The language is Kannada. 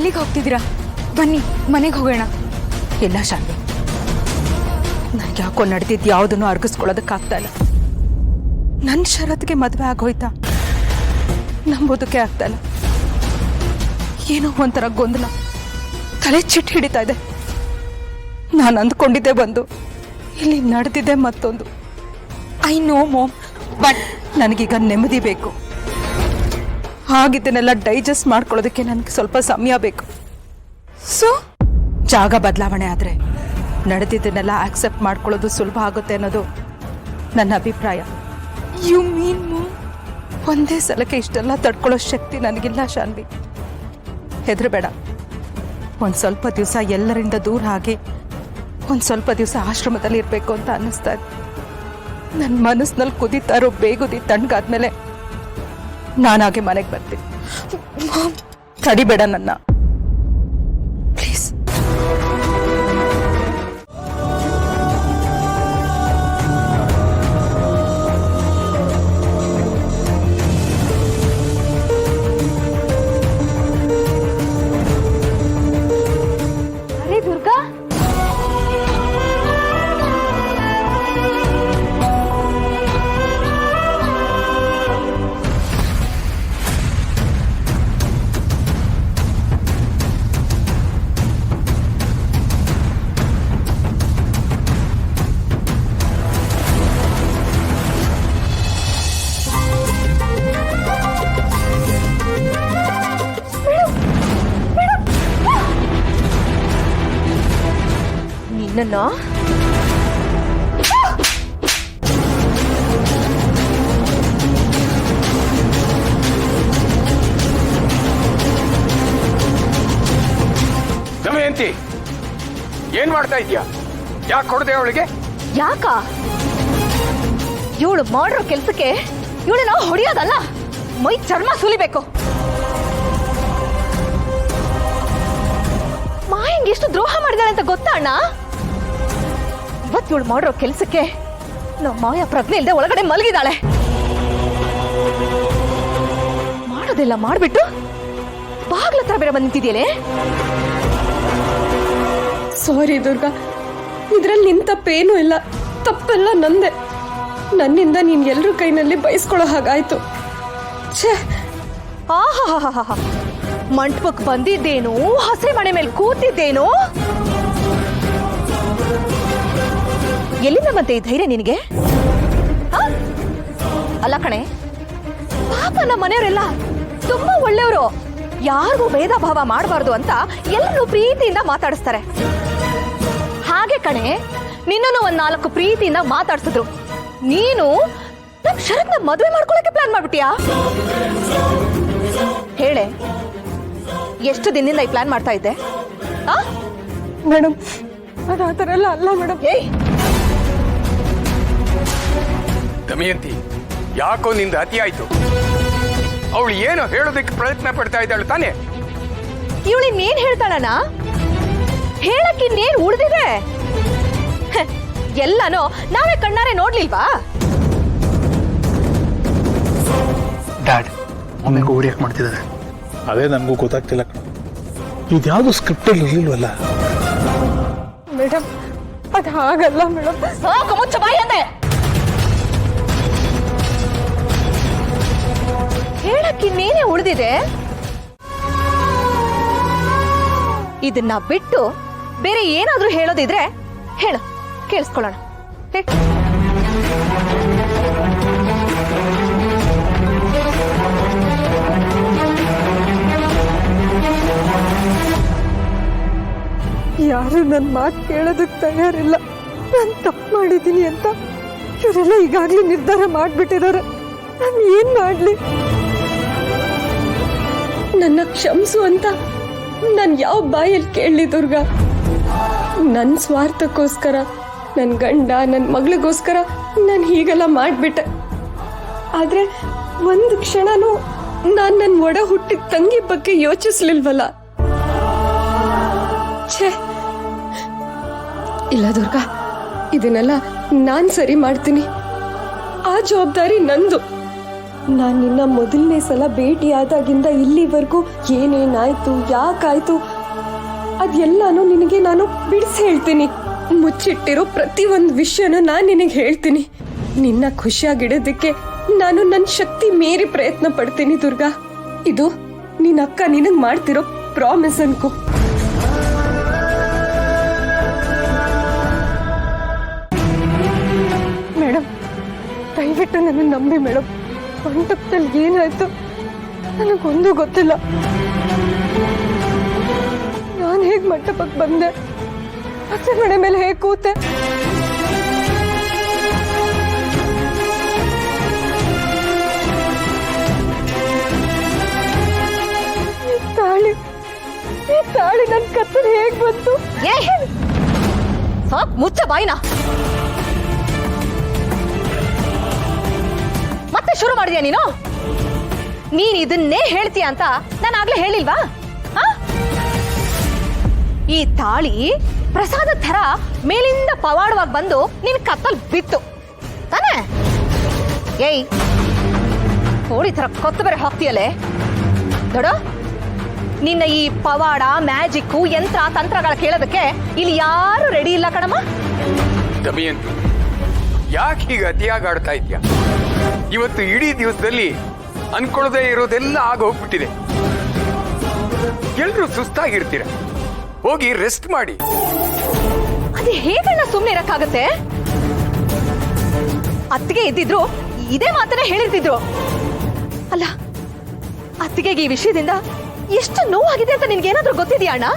ಎಲ್ಲಿಗೆ ಹೋಗ್ತಿದ್ದೀರಾ? ಬನ್ನಿ ಮನೆಗೆ ಹೋಗೋಣ. ಇಲ್ಲ ಶಾನ್ವಿ, ನನಗೆ ಯಾಕೋ ನಡೆದಿದ್ದು ಯಾವುದನ್ನು ಅರ್ಗಿಸ್ಕೊಳ್ಳೋದಕ್ಕಾಗ್ತಾ ಇಲ್ಲ. ನನ್ನ ಶರತ್ಗೆ ಮದುವೆ ಆಗೋಯ್ತಾ ನಂಬೋದಕ್ಕೆ ಆಗ್ತಾ ಇಲ್ಲ. ಏನೋ ಒಂಥರ ಗೊಂದಲ, ತಲೆ ಚಿಟ್ಟು ಹಿಡಿತಾ ಇದೆ. ನಾನು ಅಂದ್ಕೊಂಡಿದ್ದೆ ಬಂದು, ಇಲ್ಲಿ ನಡೆದಿದ್ದೆ ಮತ್ತೊಂದು. ಐ ನೋ ಮೋಮ್, ಬಟ್ ನನಗೀಗ ನೆಮ್ಮದಿ ಬೇಕು. ಆಗಿದ್ದನ್ನೆಲ್ಲ ಡೈಜೆಸ್ಟ್ ಮಾಡ್ಕೊಳ್ಳೋದಕ್ಕೆ ನನಗೆ ಸ್ವಲ್ಪ ಸಮಯ ಬೇಕು. ಸೊ ಜಾಗ ಬದಲಾವಣೆ ಆದರೆ ನಡೆದಿದ್ದನ್ನೆಲ್ಲ ಆಕ್ಸೆಪ್ಟ್ ಮಾಡ್ಕೊಳ್ಳೋದು ಸುಲಭ ಆಗುತ್ತೆ ಅನ್ನೋದು ನನ್ನ ಅಭಿಪ್ರಾಯ. You mean mom? ಒಂದೇ ಸಲಕ್ಕೆ ಇಷ್ಟೆಲ್ಲ ತಡ್ಕೊಳ್ಳೋ ಶಕ್ತಿ ನನಗಿಲ್ಲ ಶಾನ್ವಿ. ಹೆದರಬೇಡ. ಒಂದು ಸ್ವಲ್ಪ ದಿವಸ ಎಲ್ಲರಿಂದ ದೂರ ಆಗಿ ಒಂದು ಸ್ವಲ್ಪ ದಿವಸ ಆಶ್ರಮದಲ್ಲಿ ಇರಬೇಕು ಅಂತ ಅನ್ನಿಸ್ತಾ ಇದೆ. ನನ್ನ ಮನಸ್ಸಿನಲ್ಲಿ ಕುದೀತಾ ಇರೋ ಬೇಗುದಿ ತಣ್ಣಗಾದ್ಮೇಲೆ ನಾನಾಗೆ ಮನೆಗೆ ಬರ್ತೀನಿ. ತಡಿಬೇಡ ನನ್ನ, ಪ್ಲೀಸ್. ಅರೆ ದುರ್ಗಾ, ನಿನ್ನ ದಮಯಂತಿ, ಏನ್ ಮಾಡ್ತಾ ಇದ್ಯಾ? ಯಾಕೆ ಕೊಡದೆ ಅವಳಿಗೆ? ಯಾಕ ಇವಳು ಮಾಡಿರೋ ಕೆಲ್ಸಕ್ಕೆ ಇವಳು ನಾವು ಹೊಡೆಯೋದಲ್ಲ, ಮೈ ಚರ್ಮ ಸುಲಿಬೇಕು. ಮಾಯಂಗೆ ಎಷ್ಟು ದ್ರೋಹ ಮಾಡಿದಾಳೆ ಅಂತ ಗೊತ್ತಾ ಅಣ್ಣ? ಇವತ್ತು ಇವಳು ಮಾಡಿರೋ ಕೆಲ್ಸಕ್ಕೆ ನಮ್ಮ ಮಾಯ ಪ್ರಜ್ಞೆ ಇಲ್ಲದೆ ಒಳಗಡೆ ಮಲಗಿದಾಳೆ. ಮಾಡೋದೆಲ್ಲ ಮಾಡ್ಬಿಟ್ಟು ಬಾಗ್ಲ ಹತ್ರ ಬೇರೆ ಬಂದು ನಿಂತಿದ್ಯಲೇ. ಸಾರಿ ದುರ್ಗಾ, ಇದ್ರಲ್ಲಿ ನಿನ್ ತಪ್ಪೇನೂ ಇಲ್ಲ. ತಪ್ಪೆಲ್ಲ ನಂದೆ. ನನ್ನಿಂದ ನೀನ್ ಎಲ್ರ ಕೈನಲ್ಲಿ ಬಯಸ್ಕೊಳ್ಳೋ ಹಾಗಾಯ್ತು. ಛೇ, ಆಹಾ, ಮಂಟಪಕ್ಕೆ ಬಂದಿದ್ದೇನು, ಹಸೆ ಮನೆ ಮೇಲೆ ಕೂತಿದ್ದೇನು? ಎಲ್ಲಿಂದ ಮತ್ತೆ ಈ ಧೈರ್ಯ ನಿನಗೆ? ಅಲ್ಲ ಕಣೆ, ಪಾಪ ನಮ್ಮ ಮನೆಯವರೆಲ್ಲ ತುಂಬಾ ಒಳ್ಳೆಯವರು. ಯಾರಿಗೂ ಭೇದ ಭಾವ ಮಾಡಬಾರ್ದು ಅಂತ ಎಲ್ಲರೂ ಪ್ರೀತಿಯಿಂದ ಮಾತಾಡಿಸ್ತಾರೆ. ಹಾಗೆ ಕಣೆ, ನಿನ್ನನ್ನು ಒಂದ್ 4 ಪ್ರೀತಿಯಿಂದ ಮಾತಾಡ್ಸಿದ್ರು. ನೀನು ನಮ್ ಶರತ್ನ ಮದುವೆ ಮಾಡ್ಕೊಳಕ್ಕೆ ಪ್ಲಾನ್ ಮಾಡ್ಬಿಟ್ಟಿಯಾ? ಹೇಳೆ, ಎಷ್ಟು ದಿನದಿಂದ ಈ ಪ್ಲಾನ್ ಮಾಡ್ತಾ ಇದ್ದೆ? ಮೇಡಮ್, ಅದು ಆ ಥರ ಎಲ್ಲ ಅಲ್ಲ ಮೇಡಮ್. ಏಯ್, ದಮಯಂತಿ, ಯಾಕೋ ನಿಂದ ಅತಿ ಆಯ್ತು. ಅವಳು ಏನೋ ಹೇಳೋದಕ್ಕೆ ಪ್ರಯತ್ನ ಪಡ್ತಾ ಇದ್ದಾಳೆ ತಾನೆ? ಇವಳು ಇನ್ನೇನ್ ಹೇಳ್ತಾಳಣ್ಣ? ಹೇಳಕ್ ಇನ್ನೇನ್ ಉಳಿದಿದೆ? ಎಲ್ಲನೋ ನಾವೇ ಕಣ್ಣಾರೆ ನೋಡ್ಲಿಲ್ವಾ? ಡ್ಯಾಡ್, ಒಮ್ಮೆಗೆ ಓಡಿಯಾಕ್ ಮಾಡ್ತಿದ್ದಾರೆ. ಅದೇ ನನಗೂ ಗೊತ್ತಾಗ್ತಿಲ್ಲ. ಇದ್ಯಾವುದು ಸ್ಕ್ರಿಪ್ಟಲ್ಲಿ ಇರ್ಲಿಲ್ವಲ್ಲ ಮೇಡಮ್. ಅದು ಹಾಗಲ್ಲ ಮೇಡಮ್. ಮುಚ್ಚ ಬಾಯಿ ಅಂದೆ. ಹೇಳಕ್ ಇನ್ನೇನೆ ಉಳಿದಿದೆ? ಇದನ್ನ ಬಿಟ್ಟು ಬೇರೆ ಏನಾದ್ರೂ ಹೇಳೋದಿದ್ರೆ ಹೇಳು, ಕೇಳಿಸ್ಕೊಳ್ಳೋಣ. ಯಾರು ನನ್ನ ಮಾತು ಕೇಳೋದಕ್ಕೆ ತಯಾರಿಲ್ಲ. ನಾನು ತಪ್ಪು ಮಾಡಿದ್ದೀನಿ ಅಂತ ಇವರೆಲ್ಲ ಈಗಾಗಲೇ ನಿರ್ಧಾರ ಮಾಡಿಬಿಟ್ಟಿದ್ದಾರೆ. ನಾನು ಏನ್ ಮಾಡ್ಲಿ? ನನ್ನ ಕ್ಷಮಿಸು ಅಂತ ನಾನು ಯಾವ ಬಾಯಲ್ಲಿ ಕೇಳಲಿ ದುರ್ಗಾ? ನನ್ನ ಸ್ವಾರ್ಥಕ್ಕೋಸ್ಕರ, ನನ್ನ ಗಂಡ, ನನ್ನ ಮಗಳಿಗೋಸ್ಕರ ನಾನು ಹೀಗೆಲ್ಲ ಮಾಡಿಬಿಟ್ಟೆ. ಆದರೆ ಒಂದು ಕ್ಷಣನೂ ನಾನು ನನ್ನ ಒಡ ಹುಟ್ಟಿದ ತಂಗಿ ಬಗ್ಗೆ ಯೋಚಿಸ್ಲಿಲ್ವಲ್ಲ. ಛೇ, ಇಲ್ಲ ದುರ್ಗಾ, ಇದನ್ನೆಲ್ಲ ನಾನು ಸರಿ ಮಾಡ್ತೀನಿ. ಆ ಜವಾಬ್ದಾರಿ ನಂದು. ನಾನು ನಿನ್ನ ಮೊದಲನೇ ಸಲ ಭೇಟಿ ಆದಾಗಿಂದ ಇಲ್ಲಿವರೆಗೂ ಏನೇನಾಯ್ತು ಯಾಕಾಯ್ತು ಅದೆಲ್ಲಾನು ನಿನಗೆ ನಾನು ಬಿಡಿಸಿ ಹೇಳ್ತೀನಿ. ಮುಚ್ಚಿಟ್ಟಿರೋ ಪ್ರತಿಯೊಂದು ವಿಷಯನೂ ನಾನು ನಿನಗೆ ಹೇಳ್ತೀನಿ. ನಿನ್ನ ಖುಷಿಯಾಗಿಡೋದಕ್ಕೆ ನಾನು ನನ್ನ ಶಕ್ತಿ ಮೀರಿ ಪ್ರಯತ್ನ ಪಡ್ತೀನಿ ದುರ್ಗಾ. ಇದು ನಿನ್ನ ಅಕ್ಕ ನಿನಗೆ ಮಾಡ್ತಿರೋ ಪ್ರಾಮಿಸ್ ಅನ್ಕೋ. ಮೇಡಮ್, ದಯವಿಟ್ಟು ನನ್ನ ನಂಬಿ ಮೇಡಮ್. ಮಂಟಪದಲ್ಲಿ ಏನಾಯ್ತು ನನಗೊಂದು ಗೊತ್ತಿಲ್ಲ. ನಾನು ಹೇಗೆ ಮಂಟಪಕ್ಕೆ ಬಂದೆ, ಅತ್ತೆ ಮನೆ ಮೇಲೆ ಹೇಗೆ ಕೂತೆ, ಈ ತಾಳಿ ನನ್ನ ಕತ್ತಲು ಹೇಗೆ ಬಂತು? ಸಾಕ್ ಮುಚ್ಚ ಬಾಯಿನ. ಮತ್ತೆ ಶುರು ಮಾಡಿದ್ಯಾ ನೀನು? ನೀನ್ ಇದನ್ನೇ ಹೇಳ್ತೀಯ ಅಂತ ನಾನು ಆಗ್ಲೇ ಹೇಳಿಲ್ವಾ? ಈ ತಾಳಿ ಪ್ರಸಾದ ಥರ ಮೇಲಿಂದ ಪವಾಡವಾಗಿ ಬಂದು ನಿನ್ ಕತ್ತಲ್ ಬಿತ್ತು ತಾನೇ? ಏಯ್, ಕೋಳಿ ಥರ ಕೊತ್ತು ಬೇರೆ ಹಾಕ್ತೀಯಲ್ಲೇ. ದೊಡ, ನಿನ್ನ ಈ ಪವಾಡ, ಮ್ಯಾಜಿಕ್ಕು, ಯಂತ್ರ ತಂತ್ರಗಳ ಕೇಳೋದಕ್ಕೆ ಇಲ್ಲಿ ಯಾರು ರೆಡಿ ಇಲ್ಲ ಕಣಮ್ಮ. ದಮಯಂತಿ, ಯಾಕೆ ಹೀಗೆ ಅತಿಯಾಗಿ ಆಡ್ತಾ ಇದ್ಯಾ? ಇವತ್ತು ಇಡೀ ದಿವಸದಲ್ಲಿ ಅನ್ಕೊಳ್ಳದೆ ಇರೋದೆಲ್ಲ ಆಗೋಗ್ಬಿಟ್ಟಿದೆ. ಎಲ್ರೂ ಸುಸ್ತಾಗಿರ್ತೀರ, ಹೋಗಿ ರೆಸ್ಟ್ ಮಾಡಿ. ಅದೇ ಹೇಗಣ್ಣ ಸುಮ್ಮನೆ ಇರಕ್ಕಾಗತ್ತೆ? ಅತ್ತಿಗೆ ಇದ್ದಿದ್ರು ಇದೇ ಮಾತನ್ನ ಹೇಳಿರ್ತಿದ್ರು. ಅಲ್ಲ, ಅತ್ತಿಗೆಗೆ ಈ ವಿಷಯದಿಂದ ಎಷ್ಟು ನೋವಾಗಿದೆ ಅಂತ ನಿನ್ಗೇನಾದ್ರೂ ಗೊತ್ತಿದೆಯಾ ಅಣ್ಣ?